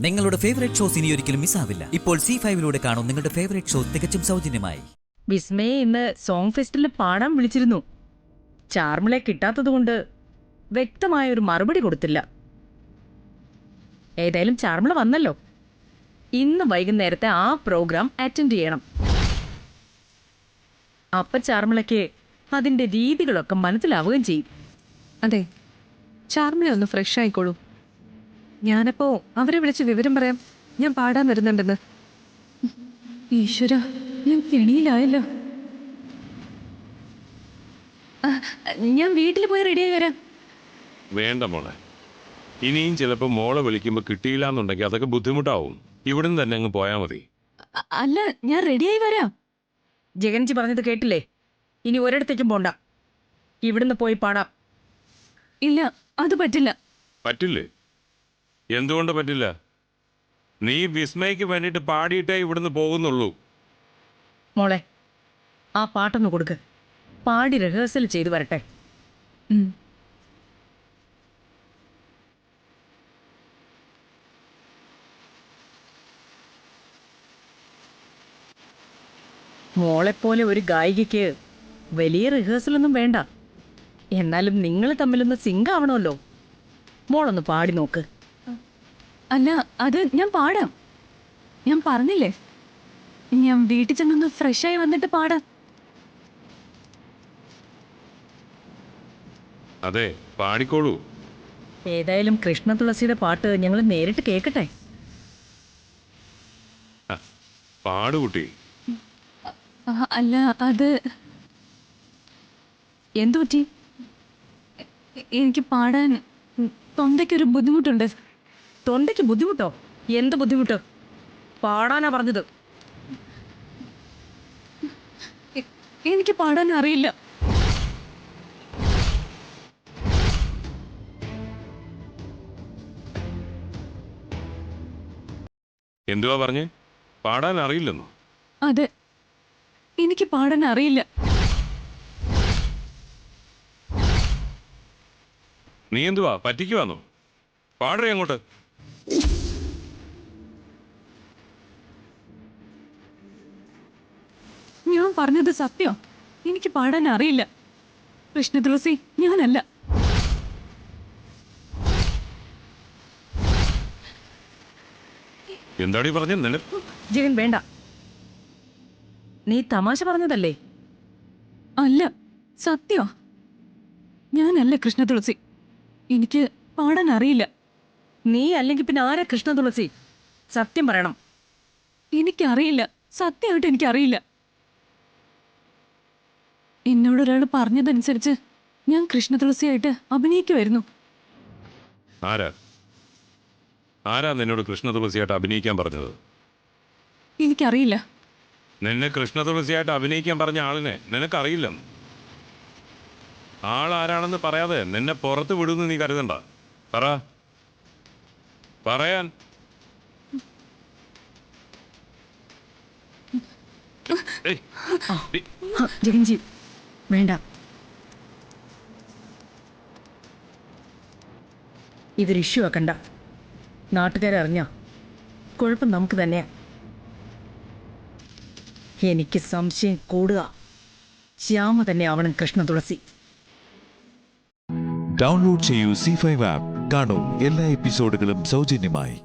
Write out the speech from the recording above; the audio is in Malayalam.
നിങ്ങളുടെ ഫേവറേറ്റ് ഷോസ് ഇനി ഒരിക്കലും മിസ്സാവില്ല. ഇപ്പോൾ C5-ലൂടെ കാണും നിങ്ങളുടെ ഫേവറേറ്റ് ഷോ തികച്ചും സൗജന്യമായി. വിസ്മയെ ഇന്ന് സോങ് ഫെസ്റ്റിൽ പാടാൻ വിളിച്ചിരുന്നു. ചാർമിളെ കിട്ടാത്തതുകൊണ്ട് വ്യക്തമായ ഒരു മറുപടി കൊടുത്തില്ല. ഏതായാലും ചാർമിള വന്നല്ലോ. ഇന്ന് വൈകുന്നേരത്തെ ആ പ്രോഗ്രാം അറ്റൻഡ് ചെയ്യണം. അപ്പ ചാർമിളയ്ക്ക് അതിന്റെ രീതികളൊക്കെ മനസ്സിലാവുകയും ചെയ്യും. അതെ, ചാർമിള ഒന്ന് ഫ്രഷ് ആയിക്കോളൂ. ഞാനപ്പോ അവരെ വിളിച്ച് വിവരം പറയാം, ഞാൻ പാടാൻ വരുന്നുണ്ടെന്ന്. ഈശ്വര, ഞാൻ കെണിയിലായല്ലോ. ഞാൻ വീട്ടിൽ പോയി റെഡിയായി വരാം. വേണ്ട മോളെ, ഇനിയും ചിലപ്പോൾ മോളെ വിളിക്കുമ്പോൾ കിട്ടിയില്ല എന്നുണ്ടെങ്കിൽ അതൊക്കെ ബുദ്ധിമുട്ടാവും. ഇവിടുന്ന് തന്നെ അങ്ങ് പോയാൽ മതി. അല്ല, ഞാൻ റെഡിയായി വരാം. ജഗൻജി പറഞ്ഞത് കേട്ടില്ലേ? ഇനി ഒരിടത്തേക്കും പോണ്ട, ഇവിടുന്ന് പോയി പാടാം. ഇല്ല, അത് പറ്റില്ല. പറ്റില്ലേ? എന്തുകൊണ്ട് പറ്റില്ല? നീ വിസ്മയ്ക്ക് വേണ്ടിയിട്ട് പാടിയിട്ടേ ഇവിടുന്ന് പോകുന്നുള്ളൂ. മോളെ, ആ പാട്ടൊന്ന് കൊടുക്ക്. പാടി റിഹേഴ്സൽ ചെയ്തു വരട്ടെ. മോളെപ്പോലെ ഒരു ഗായികയ്ക്ക് വലിയ റിഹേഴ്സലൊന്നും വേണ്ട. എന്നാലും നിങ്ങൾ തമ്മിലൊന്ന് സിങ്ക് ആവണമല്ലോ. മോളൊന്ന് പാടി നോക്ക്. അല്ല, അത് ഞാൻ പാടാം. ഞാൻ പറഞ്ഞില്ലേ, ഞാൻ വീട്ടിൽ ചെന്നൊന്ന് ഫ്രഷായി വന്നിട്ട് പാടാം. അതെ, പാടിക്കോളൂ. ഏതായാലും കൃഷ്ണ തുളസിയുടെ പാട്ട് ഞങ്ങൾ നേരിട്ട് കേൾക്കട്ടെ. പാടുകുട്ടി. അല്ല, അത് എന്തു പറ്റി? എനിക്ക് പാടാൻ തൊണ്ടയ്ക്കൊരു ബുദ്ധിമുട്ടുണ്ട്. തൊണ്ടയ്ക്ക് ബുദ്ധിമുട്ടോ? എന്ത് ബുദ്ധിമുട്ടോ? പാടാനാ പറഞ്ഞത്. എനിക്ക് പാടാൻ അറിയില്ല. എന്തുവാ പറഞ്ഞേ? പാടാൻ അറിയില്ലെന്നോ? അതെ, എനിക്ക് പാടാൻ അറിയില്ല. നീ എന്തുവാ പറ്റിക്കുവാന്നോ? പാടേ അങ്ങോട്ട്. ഞാൻ പറഞ്ഞത് സത്യം. എനിക്ക് പാടാൻ അറിയില്ല. കൃഷ്ണ തുളസി ഞാനല്ല. എന്താടി പറഞ്ഞ? ജഗൻ വേണ്ട, നീ തമാശ പറഞ്ഞതല്ലേ? അല്ല, സത്യോ. ഞാനല്ല കൃഷ്ണ തുളസി. എനിക്ക് പാടാൻ അറിയില്ല. നീ അല്ലെങ്കിൽ പിന്നെ ആരാ കൃഷ്ണ തുളസി? സത്യം പറയണം. എനിക്കറിയില്ല, സത്യമായിട്ട് എനിക്കറിയില്ല. എന്നോടൊരാൾ പറഞ്ഞതനുസരിച്ച് ഞാൻ കൃഷ്ണ തുളസിയായിട്ട് അഭിനയിക്കുമായിരുന്നു. ആരാ നിന്നോട് കൃഷ്ണ തുളസിയായിട്ട് അഭിനയിക്കാൻ പറഞ്ഞത്? എനിക്കറിയില്ല. നിന്നെ കൃഷ്ണ തുളസിയായിട്ട് അഭിനയിക്കാൻ പറഞ്ഞ ആളിനെ നിനക്കറിയില്ലെന്ന്? ആളാരാണെന്ന് പറയാതെ നിന്നെ പുറത്ത് വിടുമെന്ന് നീ കരുതണ്ട. പറയാൻ. ജഗൻജി വേണ്ട, ഇതൊരു ഇഷ്യൂ ആക്കണ്ട. നാട്ടുകാരറിഞ്ഞ കുഴപ്പം നമുക്ക് തന്നെയാ. എനിക്ക് സംശയം കൂടുക. ശ്യാമ തന്നെ ആവണം കൃഷ്ണ തുളസി. ഡൗൺലോഡ് ചെയ്യൂ C5 ആപ്പ്. കാണൂ എല്ലാ എപ്പിസോഡുകളും സൗജന്യമായി.